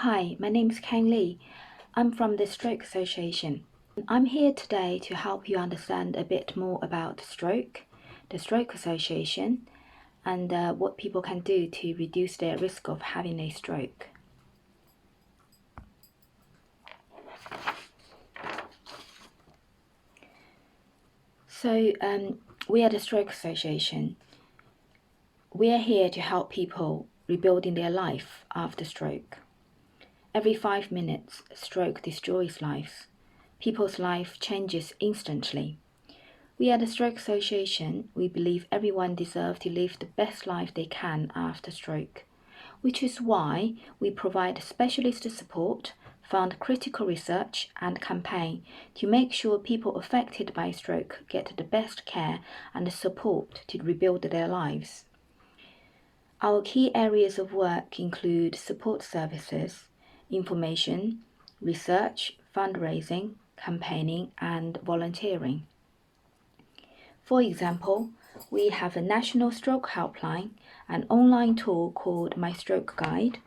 Hi, my name is Kang Lee. I'm from the Stroke Association. I'm here today to help you understand a bit more about stroke, the Stroke Association, and what people can do to reduce their risk of having a stroke. So, we are the Stroke Association. We are here to help people rebuilding their life after stroke. Every 5 minutes, stroke destroys lives. People's life changes instantly. We are the Stroke Association. We believe everyone deserves to live the best life they can after stroke, which is why we provide specialist support, fund critical research and campaign to make sure people affected by stroke get the best care and support to rebuild their lives. Our key areas of work include support services, information, research, fundraising, campaigning, and volunteering. For example, we have a national stroke helpline, an online tool called My Stroke Guide,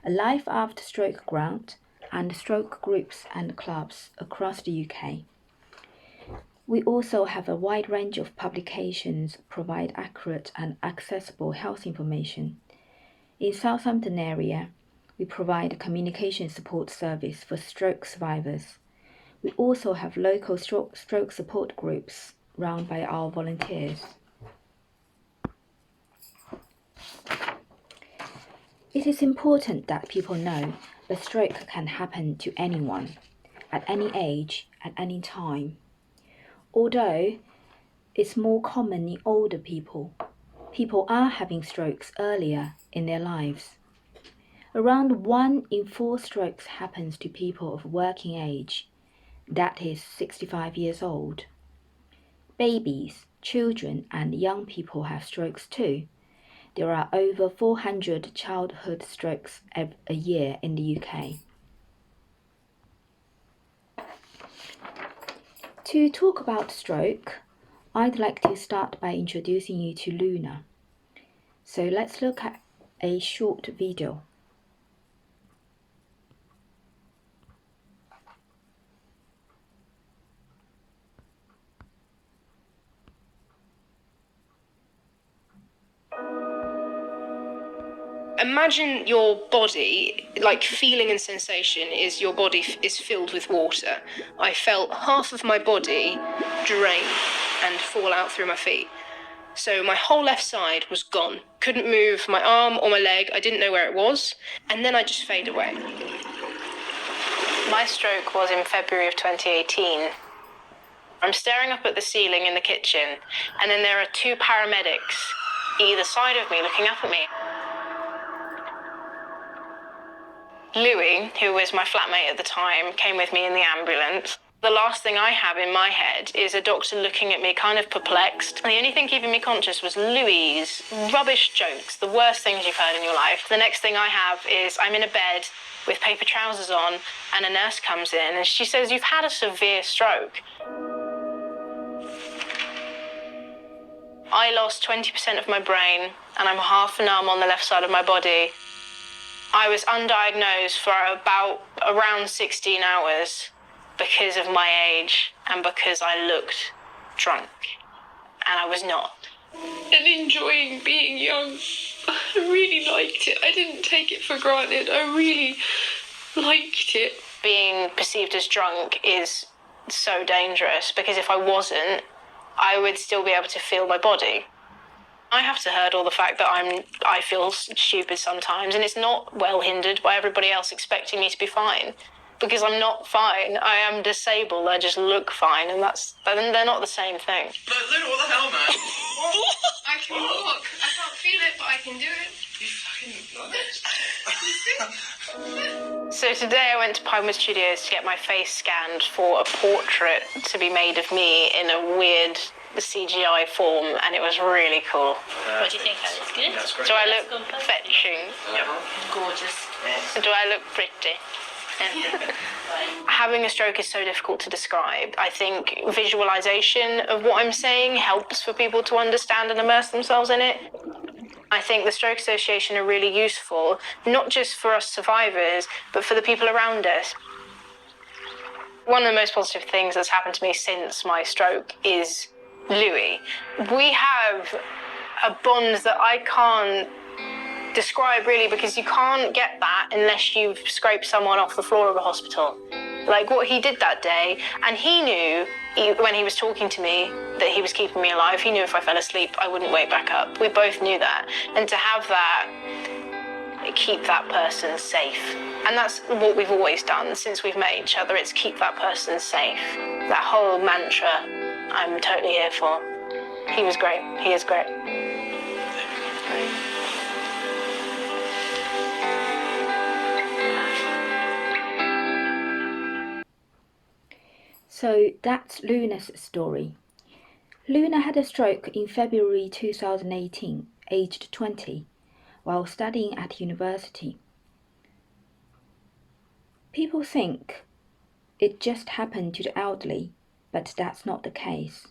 a Life After Stroke grant, and stroke groups and clubs across the UK. We also have a wide range of publications provide accurate and accessible health information. In Southampton area, we provide a communication support service for stroke survivors. We also have local stroke support groups run by our volunteers. It is important that people know a stroke can happen to anyone, at any age, at any time. Although it's more common in older people, people are having strokes earlier in their lives. Around 1 in 4 strokes happens to people of working age, that is 65 years old. Babies, children and young people have strokes too. There are over 400 childhood strokes a year in the UK. To talk about stroke, I'd like to start by introducing you to Luna. So let's look at a short video. Imagine your body, like feeling and sensation is your body is filled with water. I felt half of my body drain and fall out through my feet. So my whole left side was gone. Couldn't move my arm or my leg. I didn't know where it was. And then I just fade away. My stroke was in February of 2018. I'm staring up at the ceiling in the kitchen, and then there are 2 paramedics either side of me looking up at me. Louis, who was my flatmate at the time, came with me in the ambulance. The last thing I have in my head is a doctor looking at me kind of perplexed. And the only thing keeping me conscious was Louis's rubbish jokes, the worst things you've heard in your life. The next thing I have is I'm in a bed with paper trousers on and a nurse comes in and she says, "You've had a severe stroke." I lost 20% of my brain and I'm half numb on the left side of my body. I was undiagnosed for around 16 hours because of my age and because I looked drunk, and I was not. And enjoying being young, I really liked it. I didn't take it for granted. I really liked it. Being perceived as drunk is so dangerous because if I wasn't, I would still be able to feel my body. I have to hurdle the fact that I feel stupid sometimes, and it's not well hindered by everybody else expecting me to be fine, because I'm not fine. I am disabled. I just look fine, and they're not the same thing. No, Luna, what the hell, man? I can walk. I can't feel it, but I can do it. You fucking... So today I went to Pinewood Studios to get my face scanned for a portrait to be made of me in a weird CGI form, and it was really cool. What do you think? That is good? That's great. Do I look fetching? Gorgeous. Do I look pretty? Having a stroke is so difficult to describe. I think visualization of what I'm saying helps for people to understand and immerse themselves in it. I think the Stroke Association are really useful, not just for us survivors, but for the people around us. One of the most positive things that's happened to me since my stroke is Louis. We have a bond that I can't describe really, because you can't get that unless you've scraped someone off the floor of a hospital. Like what he did that day, and he knew when he was talking to me that he was keeping me alive. He knew if I fell asleep I wouldn't wake back up. We both knew that, and to have that, keep that person safe. And that's what we've always done since we've met each other. It's keep that person safe. That whole mantra I'm totally here for. He was great. He is great. So that's Luna's story. Luna had a stroke in February 2018, aged 20, while studying at university. People think it just happened to the elderly, but that's not the case.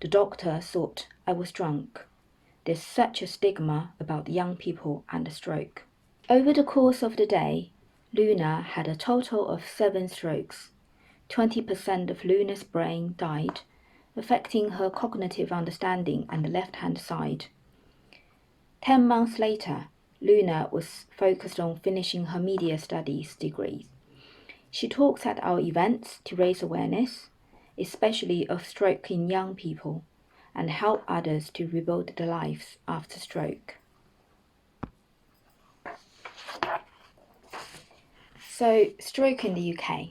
The doctor thought I was drunk. There's such a stigma about young people and a stroke. Over the course of the day, Luna had a total of 7 strokes. 20% of Luna's brain died, affecting her cognitive understanding and the left-hand side. 10 months later, Luna was focused on finishing her media studies degree. She talks at our events to raise awareness, especially of stroke in young people, and help others to rebuild their lives after stroke. So, stroke in the UK.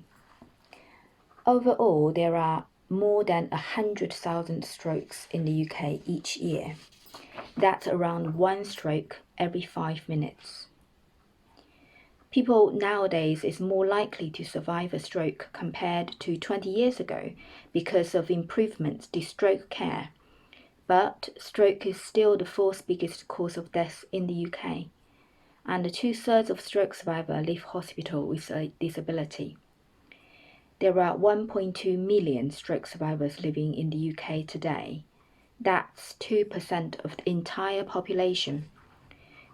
Overall, there are more than 100,000 strokes in the UK each year. That's around 1 stroke every 5 minutes. People nowadays is more likely to survive a stroke compared to 20 years ago because of improvements to stroke care. But stroke is still the 4th biggest cause of death in the UK, and 2/3 of stroke survivors leave hospital with a disability. There are 1.2 million stroke survivors living in the UK today. That's 2% of the entire population.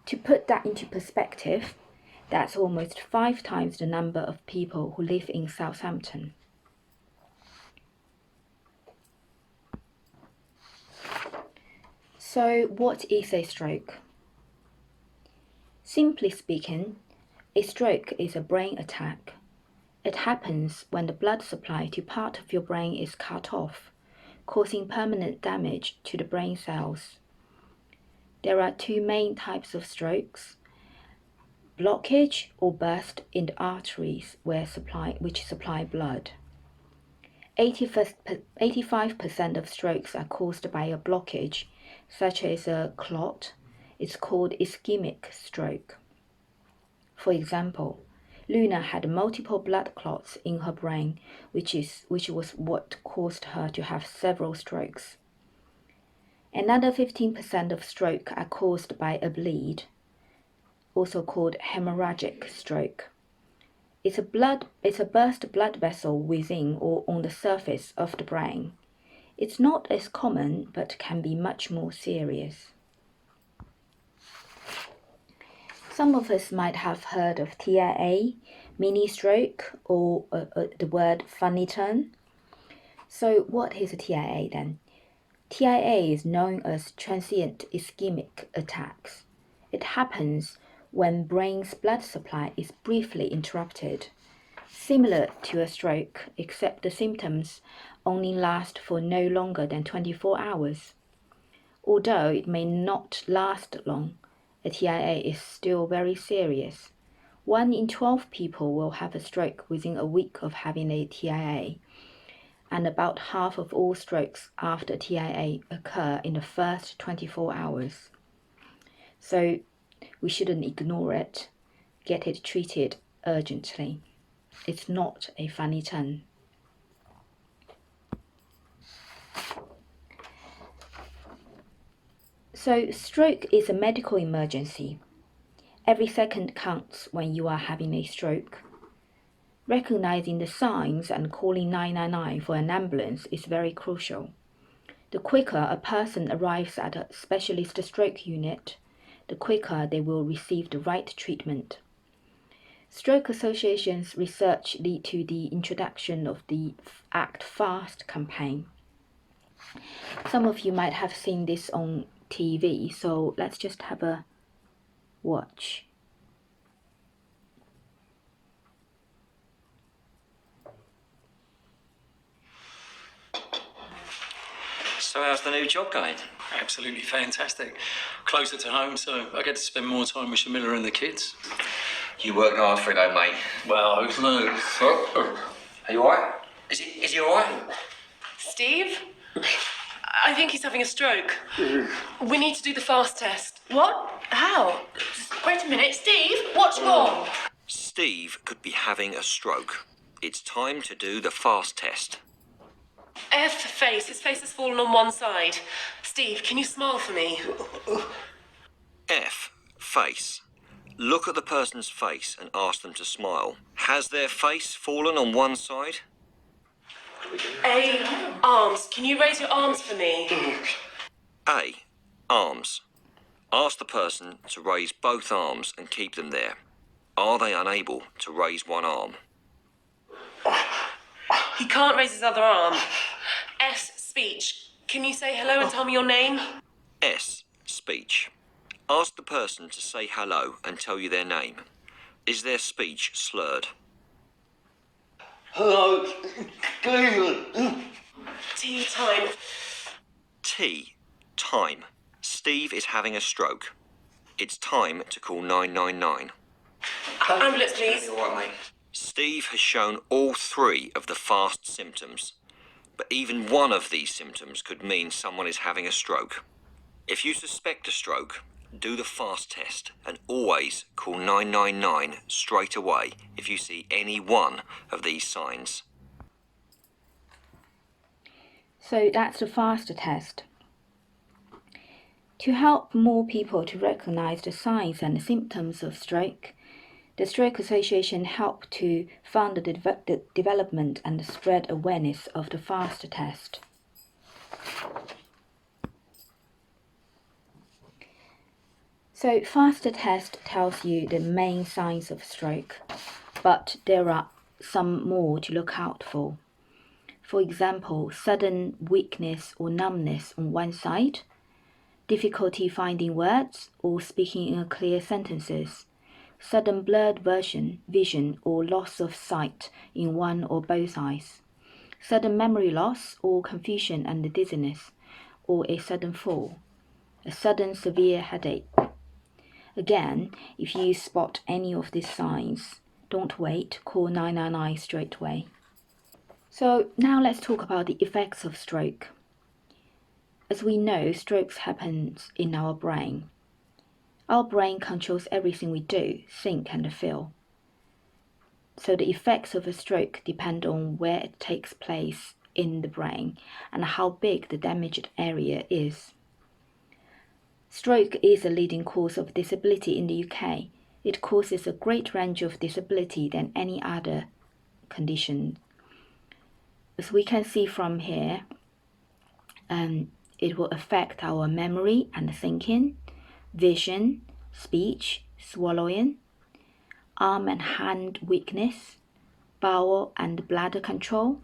To put that into perspective, that's almost 5 times the number of people who live in Southampton. So, what is a stroke? Simply speaking, a stroke is a brain attack. It happens when the blood supply to part of your brain is cut off, causing permanent damage to the brain cells. There are 2 main types of strokes: blockage or burst in the arteries which supply blood. 85% of strokes are caused by a blockage, such as a clot. It's called ischemic stroke. For example, Luna had multiple blood clots in her brain, which was what caused her to have several strokes. Another 15% of stroke are caused by a bleed, also called hemorrhagic stroke. It's a burst blood vessel within or on the surface of the brain. It's not as common, but can be much more serious. Some of us might have heard of TIA, mini stroke, or the word funny turn. So what is a TIA then? TIA is known as transient ischemic attacks. It happens when brain's blood supply is briefly interrupted, similar to a stroke, except the symptoms only last for no longer than 24 hours. Although it may not last long, a TIA is still very serious. 1 in 12 people will have a stroke within a week of having a TIA, and about half of all strokes after TIA occur in the first 24 hours. So we shouldn't ignore it. Get it treated urgently. It's not a funny turn. So stroke is a medical emergency. Every second counts when you are having a stroke. Recognizing the signs and calling 999 for an ambulance is very crucial. The quicker a person arrives at a specialist stroke unit, the quicker they will receive the right treatment. Stroke Association's research led to the introduction of the Act Fast campaign. Some of you might have seen this on TV, so let's just have a watch. So how's the new job going? Absolutely fantastic. Closer to home, so I get to spend more time with Shamila and the kids. You worked hard for it though, mate. Well, no. Are you alright? Is he alright? Steve? I think he's having a stroke. We need to do the fast test. What? How? Wait a minute, Steve, what's wrong? Steve could be having a stroke. It's time to do the fast test. F face. His face has fallen on one side. Steve, can you smile for me? F. Face. Look at the person's face and ask them to smile. Has their face fallen on one side? A. Arms. Can you raise your arms for me? A. Arms. Ask the person to raise both arms and keep them there. Are they unable to raise one arm? He can't raise his other arm. S. Speech. Can you say hello and tell me your name? S. Speech. Ask the person to say hello and tell you their name. Is their speech slurred? Hello, Stephen. Tea time. T. Time. Steve is having a stroke. It's time to call 999. Ambulance, please. You all right, mate? Steve has shown all three of the fast symptoms, but even one of these symptoms could mean someone is having a stroke. If you suspect a stroke, do the fast test and always call 999 straight away if you see any one of these signs. So that's the FAST test. To help more people to recognize the signs and the symptoms of stroke, the Stroke Association helped to fund the development and spread awareness of the FAST test. So FAST test tells you the main signs of stroke, but there are some more to look out for. For example, sudden weakness or numbness on one side, difficulty finding words or speaking in clear sentences, sudden blurred vision or loss of sight in one or both eyes, sudden memory loss or confusion and dizziness, or a sudden fall, a sudden severe headache. Again, if you spot any of these signs, don't wait, call 999 straight away. So now let's talk about the effects of stroke. As we know, strokes happen in our brain. Our brain controls everything we do, think and feel. So the effects of a stroke depend on where it takes place in the brain and how big the damaged area is. Stroke is a leading cause of disability in the UK. It causes a great range of disability than any other condition. As we can see from here, it will affect our memory and thinking, vision, speech, swallowing, arm and hand weakness, bowel and bladder control,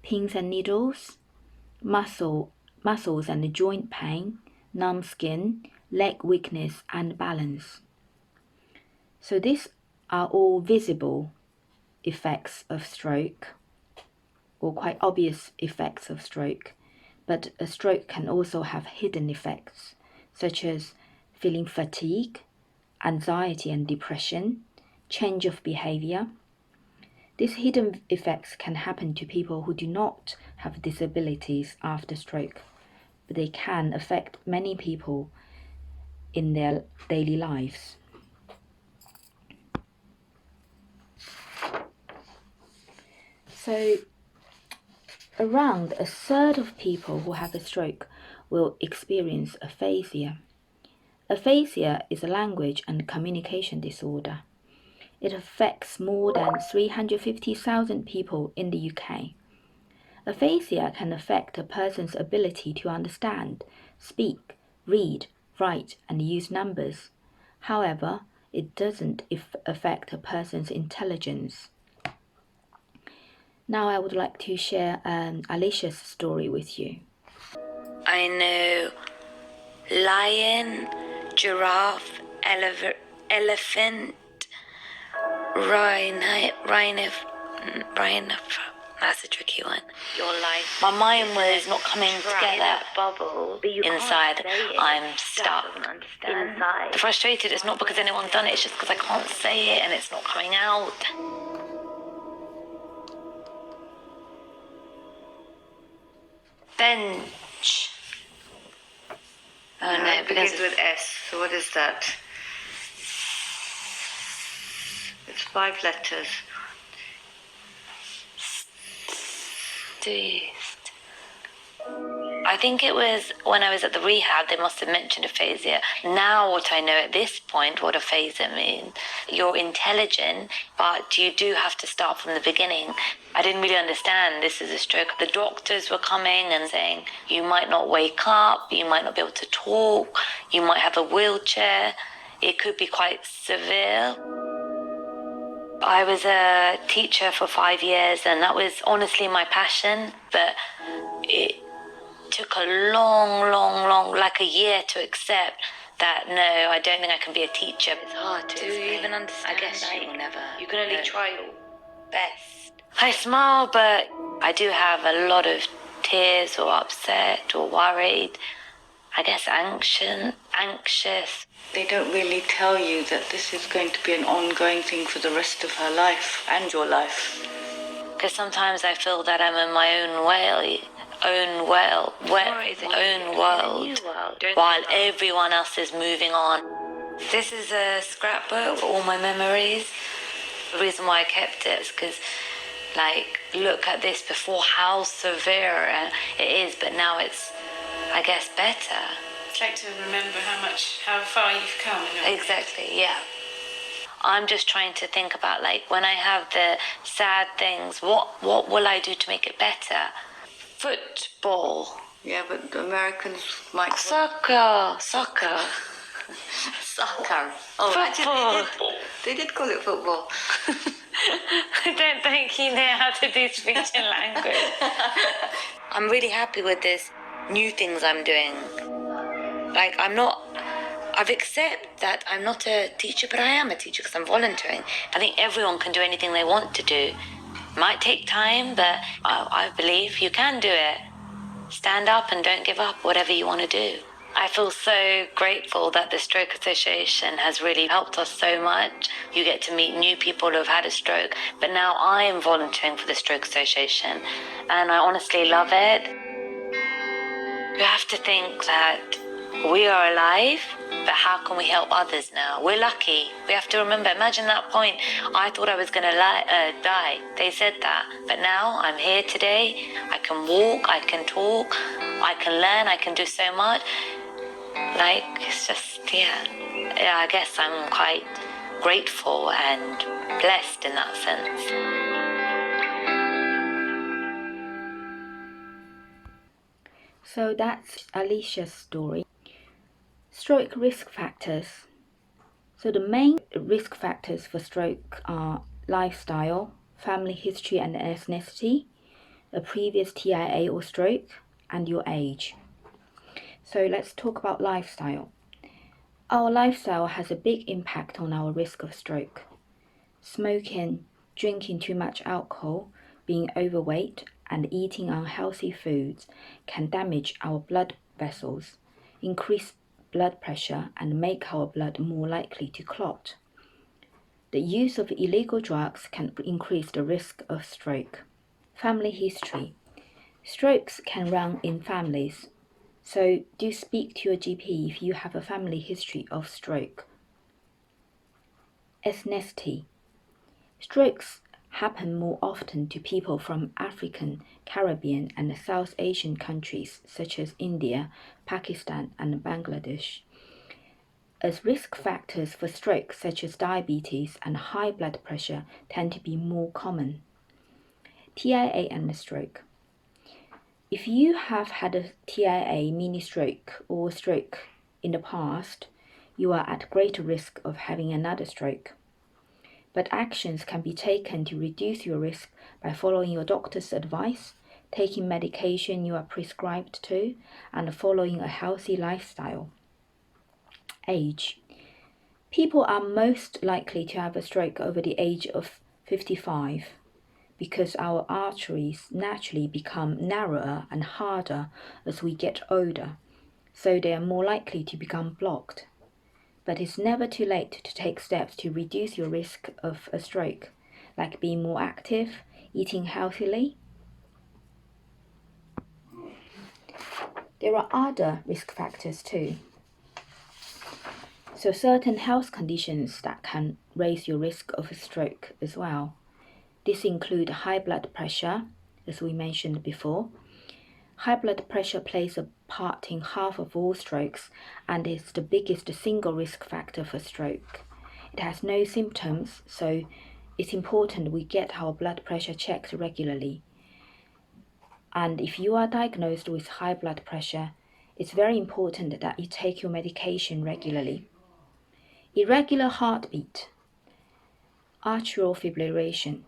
pins and needles, muscles and joint pain, numb skin, leg weakness and balance. So these are all visible effects of stroke, or quite obvious effects of stroke, but a stroke can also have hidden effects, such as feeling fatigue, anxiety and depression, change of behavior. These hidden effects can happen to people who do not have disabilities after stroke, but they can affect many people in their daily lives. So, around a third of people who have a stroke will experience aphasia. Aphasia is a language and communication disorder. It affects more than 350,000 people in the UK. Aphasia can affect a person's ability to understand, speak, read, write, and use numbers, However, it doesn't affect a person's intelligence. Now I would like to share Alicia's story with you. I know lion, giraffe, elephant, rhino. That's a tricky one. Your life. My mind was not coming together. Bubble inside. I'm stuck. Inside. The frustrated is not because anyone's done it. It's just because I can't say it and it's not coming out. Bench. Oh no, it begins with S. So what is that? It's 5 letters. I think it was when I was at the rehab, they must have mentioned aphasia. Now what I know at this point, what aphasia means, you're intelligent, but you do have to start from the beginning. I didn't really understand this is a stroke. The doctors were coming and saying, you might not wake up, you might not be able to talk, you might have a wheelchair, it could be quite severe. I was a teacher for 5 years and that was honestly my passion, but it took a long, like a year to accept that no, I don't think I can be a teacher. It's hard to even understand. I guess you'll never. You can only try your best. I smile, but I do have a lot of tears or upset or worried. I guess anxious. They don't really tell you that this is going to be an ongoing thing for the rest of her life and your life. Because sometimes I feel that I'm in my own world, while everyone else is moving on. This is a scrapbook for all my memories. The reason why I kept it is because, look at this before, how severe it is, but now it's, I guess, better. It's like to remember how far you've come. Exactly, yeah. I'm just trying to think about, when I have the sad things, what will I do to make it better? Football. Yeah, but the Americans might... Soccer. Soccer. Oh, football. They did call it football. I don't think you know how to do speech and language. I'm really happy with this new things I'm doing. I've accepted that I'm not a teacher, but I am a teacher because I'm volunteering. I think everyone can do anything they want to do. Might take time, but I believe you can do it. Stand up and don't give up, whatever you want to do. I feel so grateful that the Stroke Association has really helped us so much. You get to meet new people who have had a stroke, but now I am volunteering for the Stroke Association, and I honestly love it. You have to think that we are alive, but how can we help others now? We're lucky. We have to remember, imagine that point. I thought I was going to die. They said that. But now I'm here today. I can walk, I can talk, I can learn, I can do so much. It's just, yeah, I guess I'm quite grateful and blessed in that sense. So that's Alicia's story. Stroke risk factors. So the main risk factors for stroke are lifestyle, family history and ethnicity, a previous TIA or stroke, and your age. So let's talk about lifestyle. Our lifestyle has a big impact on our risk of stroke. Smoking, drinking too much alcohol, being overweight, and eating unhealthy foods can damage our blood vessels, increase blood pressure, and make our blood more likely to clot. The use of illegal drugs can increase the risk of stroke. Family history. Strokes can run in families, so do speak to your GP if you have a family history of stroke. Ethnicity. Strokes happen more often to people from African, Caribbean, and South Asian countries such as India, Pakistan, and Bangladesh, as risk factors for stroke such as diabetes and high blood pressure tend to be more common. TIA and stroke. If you have had a TIA, mini stroke, or stroke in the past, you are at greater risk of having another stroke. But actions can be taken to reduce your risk by following your doctor's advice, taking medication you are prescribed to, and following a healthy lifestyle. Age. People are most likely to have a stroke over the age of 55 because our arteries naturally become narrower and harder as we get older, so they are more likely to become blocked. But it's never too late to take steps to reduce your risk of a stroke, like being more active, eating healthily. There are other risk factors too. So certain health conditions that can raise your risk of a stroke as well. This include high blood pressure, as we mentioned before. High blood pressure plays a part in half of all strokes and is the biggest single risk factor for stroke. It has no symptoms, so it's important we get our blood pressure checked regularly. And if you are diagnosed with high blood pressure, it's very important that you take your medication regularly. Irregular heartbeat, atrial fibrillation.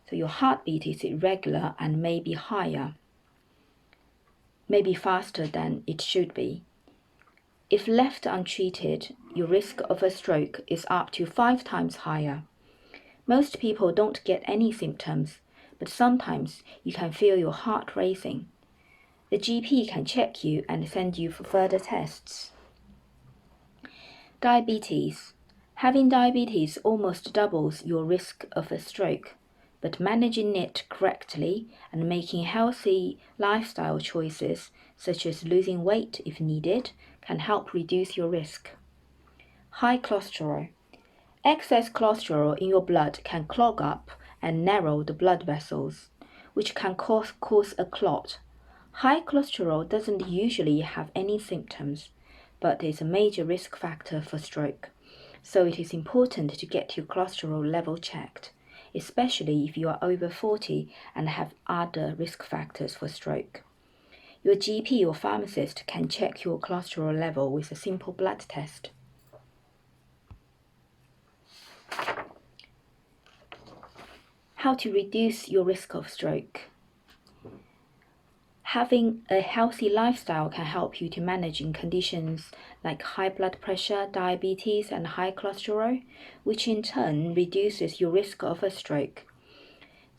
So your heartbeat is irregular and may be higher, maybe faster than it should be. If left untreated, your risk of a stroke is up to 5 times higher. Most people don't get any symptoms, but sometimes you can feel your heart racing. The GP can check you and send you for further tests. Diabetes. Having diabetes almost doubles your risk of a stroke, but managing it correctly and making healthy lifestyle choices, such as losing weight if needed, can help reduce your risk. High cholesterol. Excess cholesterol in your blood can clog up and narrow the blood vessels, which can cause a clot. High cholesterol doesn't usually have any symptoms, but is a major risk factor for stroke. So it is important to get your cholesterol level checked, especially if you are over 40 and have other risk factors for stroke. Your GP or pharmacist can check your cholesterol level with a simple blood test. How to reduce your risk of stroke. Having a healthy lifestyle can help you to manage in conditions like high blood pressure, diabetes, and high cholesterol, which in turn reduces your risk of a stroke.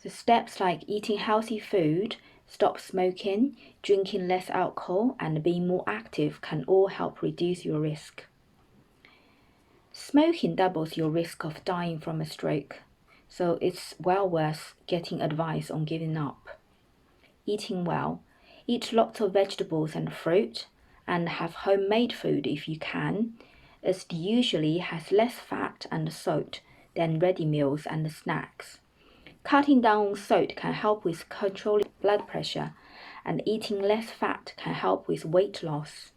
The steps like eating healthy food, stop smoking, drinking less alcohol, and being more active can all help reduce your risk. Smoking doubles your risk of dying from a stroke, so it's well worth getting advice on giving up. Eating well. Eat lots of vegetables and fruit, and have homemade food if you can, as it usually has less fat and salt than ready meals and snacks. Cutting down on salt can help with controlling blood pressure, and eating less fat can help with weight loss.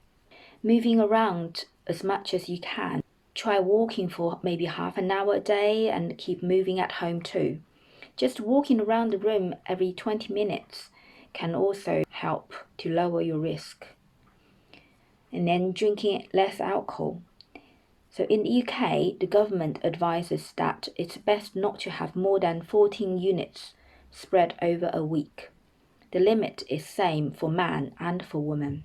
Moving around as much as you can. Try walking for maybe half an hour a day and keep moving at home too. Just walking around the room every 20 minutes can also help to lower your risk. And then drinking less alcohol. So in the UK, the government advises that it's best not to have more than 14 units spread over a week. The limit is same for man and for woman.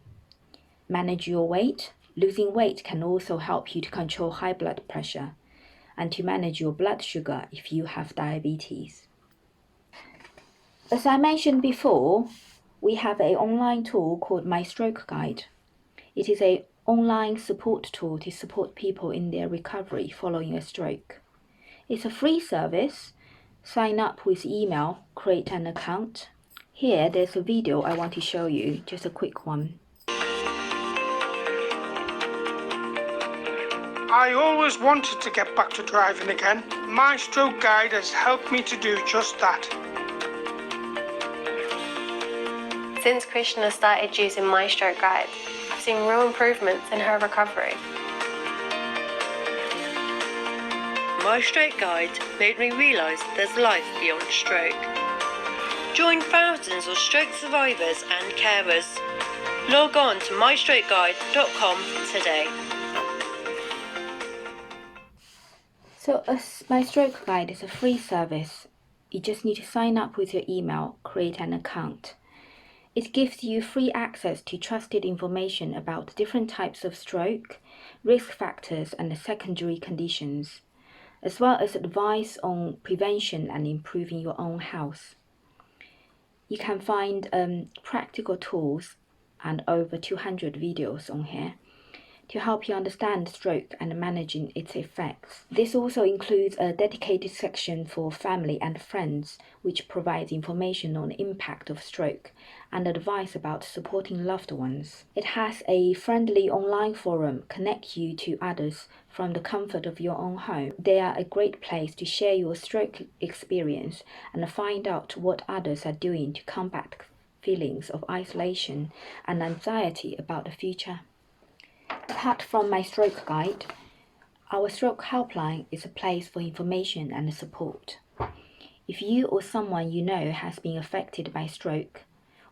Manage your weight. Losing weight can also help you to control high blood pressure and to manage your blood sugar if you have diabetes. As I mentioned before, we have an online tool called My Stroke Guide. It is an online support tool to support people in their recovery following a stroke. It's a free service. Sign up with email, create an account. Here there's a video I want to show you, just a quick one. I always wanted to get back to driving again. My Stroke Guide has helped me to do just that. Since Krishna started using My Stroke Guide, I've seen real improvements in her recovery. My Stroke Guide made me realise there's life beyond stroke. Join thousands of stroke survivors and carers. Log on to mystrokeguide.com today. So my stroke guide is a free service. You just need to sign up with your email, create an account. It gives you free access to trusted information about different types of stroke, risk factors and secondary conditions, as well as advice on prevention and improving your own health. You can find practical tools and over 200 videos on here to help you understand stroke and managing its effects. This also includes a dedicated section for family and friends, which provides information on the impact of stroke and advice about supporting loved ones. It has a friendly online forum, connect you to others from the comfort of your own home. They are a great place to share your stroke experience and find out what others are doing to combat feelings of isolation and anxiety about the future. Apart from my stroke guide, our stroke helpline is a place for information and support. If you or someone you know has been affected by stroke,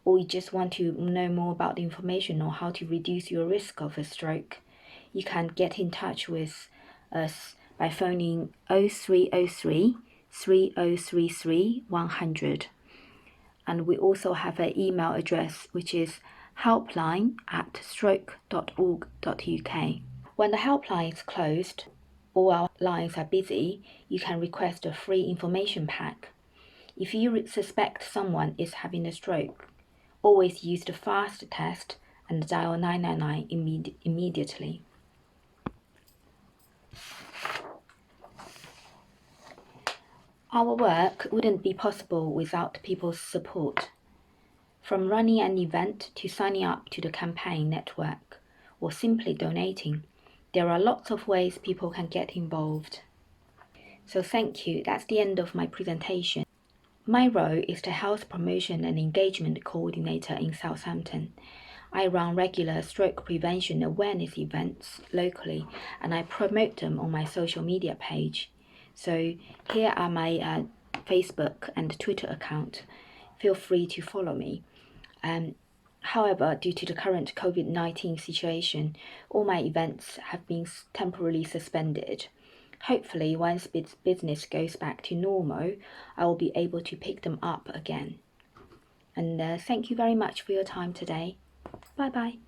or you just want to know more about the information on how to reduce your risk of a stroke, you can get in touch with us by phoning 0303 3033 100. And we also have an email address which is helpline@stroke.org.uk. When the helpline is closed or our lines are busy, you can request a free information pack. If you suspect someone is having a stroke, always use the FAST test and dial 999 immediately. Our work wouldn't be possible without people's support. From running an event to signing up to the campaign network or simply donating, there are lots of ways people can get involved. So thank you. That's the end of my presentation. My role is the Health Promotion and Engagement Coordinator in Southampton. I run regular stroke prevention awareness events locally and I promote them on my social media page. So here are my Facebook and Twitter account. Feel free to follow me. However, due to the current COVID-19 situation, all my events have been temporarily suspended. Hopefully, once business goes back to normal, I will be able to pick them up again. And thank you very much for your time today. Bye-bye.